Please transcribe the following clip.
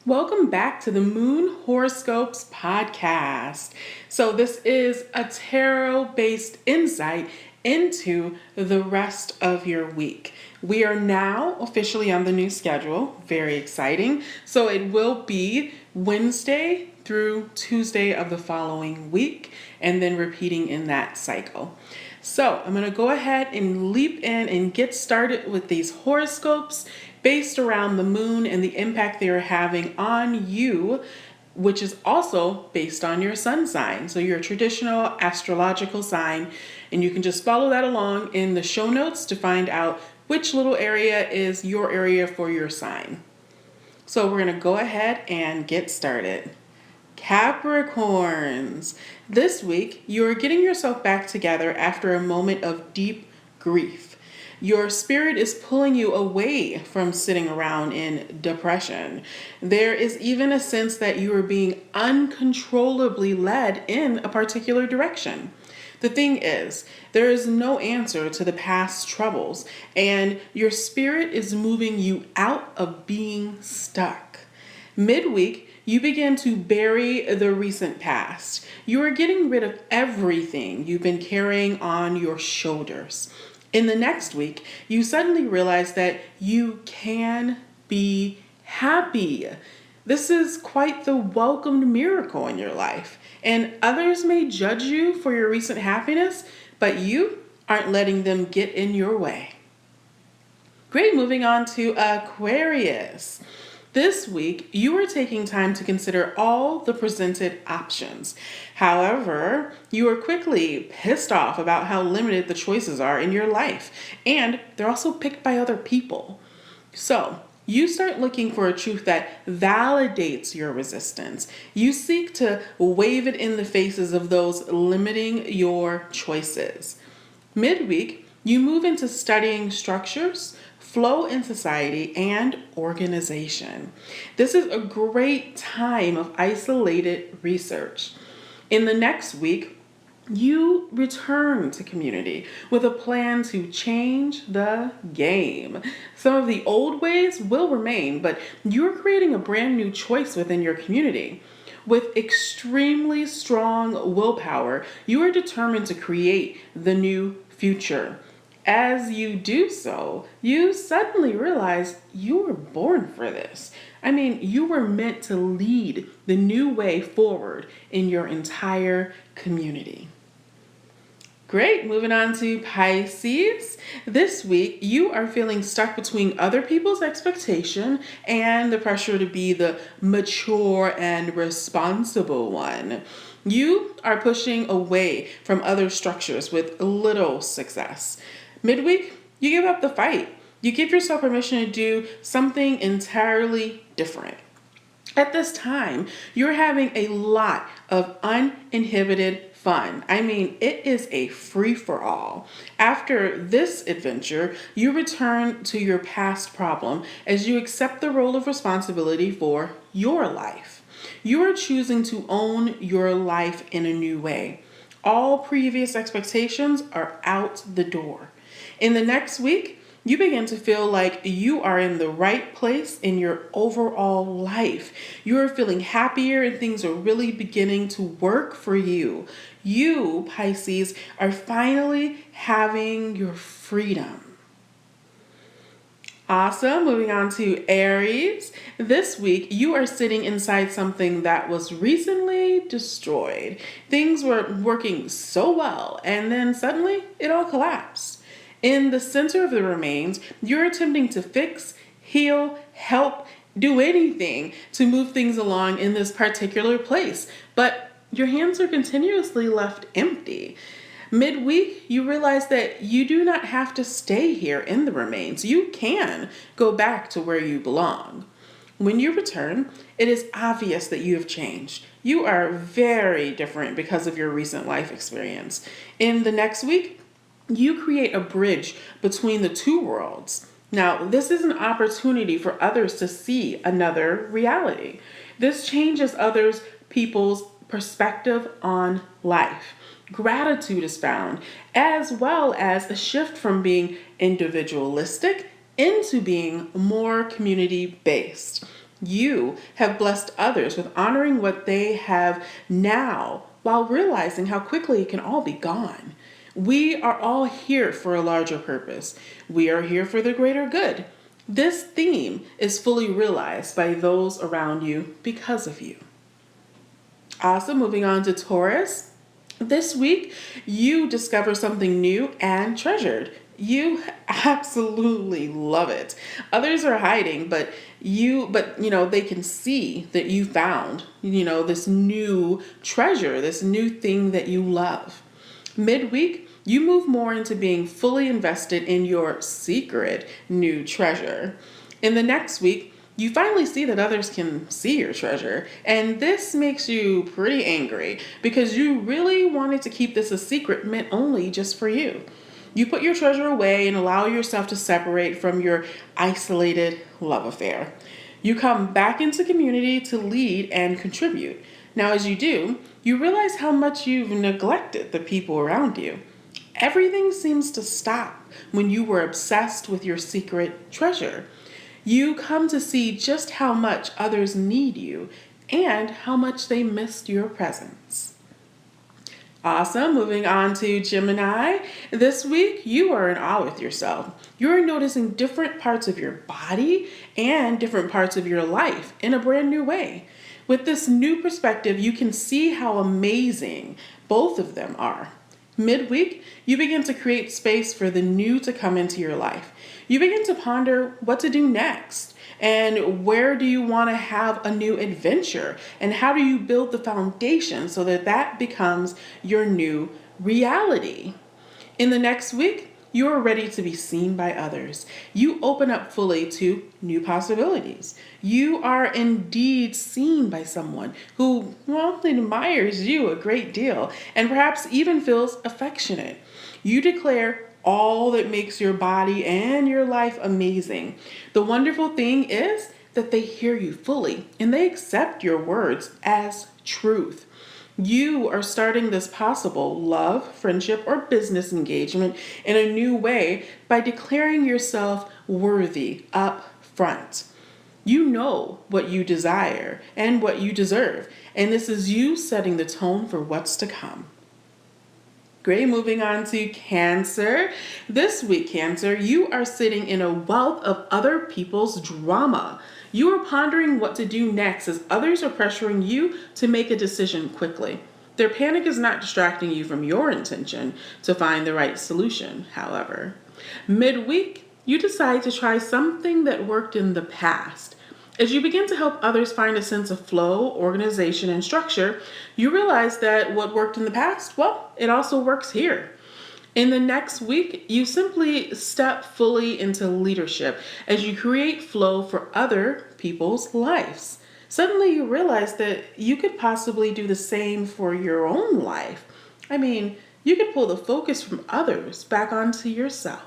Welcome back to the Moon Horoscopes Podcast. So this is a tarot-based insight into the rest of your week. We are now officially on the new schedule. Very exciting. So it will be Wednesday through Tuesday of the following week, and then repeating in that cycle. So I'm going to go ahead and leap in and get started with these horoscopes based around the moon and the impact they are having on you, which is also based on your sun sign. So your traditional astrological sign, and you can just follow that along in the show notes to find out which little area is your area for your sign. So we're going to go ahead and get started. Capricorns, this week you're getting yourself back together after a moment of deep grief. Your spirit is pulling you away from sitting around in depression. There is even a sense that you are being uncontrollably led in a particular direction. The thing is, there is no answer to the past troubles, and your spirit is moving you out of being stuck. Midweek, you begin to bury the recent past. You are getting rid of everything you've been carrying on your shoulders. In the next week, you suddenly realize that you can be happy. This is quite the welcomed miracle in your life. And others may judge you for your recent happiness, but you aren't letting them get in your way. Great, moving on to Aquarius. This week, you are taking time to consider all the presented options. However, you are quickly pissed off about how limited the choices are in your life, and they're also picked by other people. So, you start looking for a truth that validates your resistance. You seek to wave it in the faces of those limiting your choices. Midweek, you move into studying structures, flow in society, and organization. This is a great time of isolated research. In the next week, you return to community with a plan to change the game. Some of the old ways will remain, but you're creating a brand new choice within your community. With extremely strong willpower, you are determined to create the new future. As you do so, you suddenly realize you were born for this. You were meant to lead the new way forward in your entire community. Great, moving on to Pisces. This week, you are feeling stuck between other people's expectation and the pressure to be the mature and responsible one. You are pushing away from other structures with little success. Midweek, you give up the fight. You give yourself permission to do something entirely different. At this time, you're having a lot of uninhibited fun. It is a free-for-all. After this adventure, you return to your past problem as you accept the role of responsibility for your life. You are choosing to own your life in a new way. All previous expectations are out the door. In the next week, you begin to feel like you are in the right place in your overall life. You are feeling happier and things are really beginning to work for you. You, Pisces, are finally having your freedom. Awesome. Moving on to Aries. This week, you are sitting inside something that was recently destroyed. Things were working so well, and then suddenly it all collapsed. In the center of the remains, you're attempting to fix, heal, help, do anything to move things along in this particular place, but your hands are continuously left empty. Midweek, you realize that you do not have to stay here in the remains. You can go back to where you belong. When you return, it is obvious that you have changed. You are very different because of your recent life experience. In the next week, you create a bridge between the two worlds. Now, this is an opportunity for others to see another reality. This changes others people's perspective on life. Gratitude is found, as well as a shift from being individualistic into being more community-based. You have blessed others with honoring what they have now while realizing how quickly it can all be gone. We are all here for a larger purpose. We are here for the greater good. This theme is fully realized by those around you because of you. Awesome. Moving on to Taurus. This week, you discover something new and treasured. You absolutely love it. Others are hiding, but they can see that you found, this new treasure, this new thing that you love. Midweek, you move more into being fully invested in your secret new treasure. In the next week, you finally see that others can see your treasure, and this makes you pretty angry because you really wanted to keep this a secret meant only just for you. You put your treasure away and allow yourself to separate from your isolated love affair. You come back into community to lead and contribute. Now, as you do, you realize how much you've neglected the people around you. Everything seems to stop when you were obsessed with your secret treasure. You come to see just how much others need you and how much they missed your presence. Awesome. Moving on to Gemini. This week, you are in awe with yourself. You're noticing different parts of your body and different parts of your life in a brand new way. With this new perspective, you can see how amazing both of them are. Midweek, you begin to create space for the new to come into your life. You begin to ponder what to do next and where do you want to have a new adventure and how do you build the foundation so that that becomes your new reality. In the next week, you are ready to be seen by others. You open up fully to new possibilities. You are indeed seen by someone who, admires you a great deal and perhaps even feels affectionate. You declare all that makes your body and your life amazing. The wonderful thing is that they hear you fully and they accept your words as truth. You are starting this possible love, friendship, or business engagement in a new way by declaring yourself worthy up front. You know what you desire and what you deserve, and this is you setting the tone for what's to come. Great, moving on to Cancer. This week, Cancer, you are sitting in a wealth of other people's drama. You are pondering what to do next as others are pressuring you to make a decision quickly. Their panic is not distracting you from your intention to find the right solution, however. Midweek, you decide to try something that worked in the past. As you begin to help others find a sense of flow, organization, and structure, you realize that what worked in the past, it also works here. In the next week, you simply step fully into leadership as you create flow for other people's lives. Suddenly you realize that you could possibly do the same for your own life. You could pull the focus from others back onto yourself.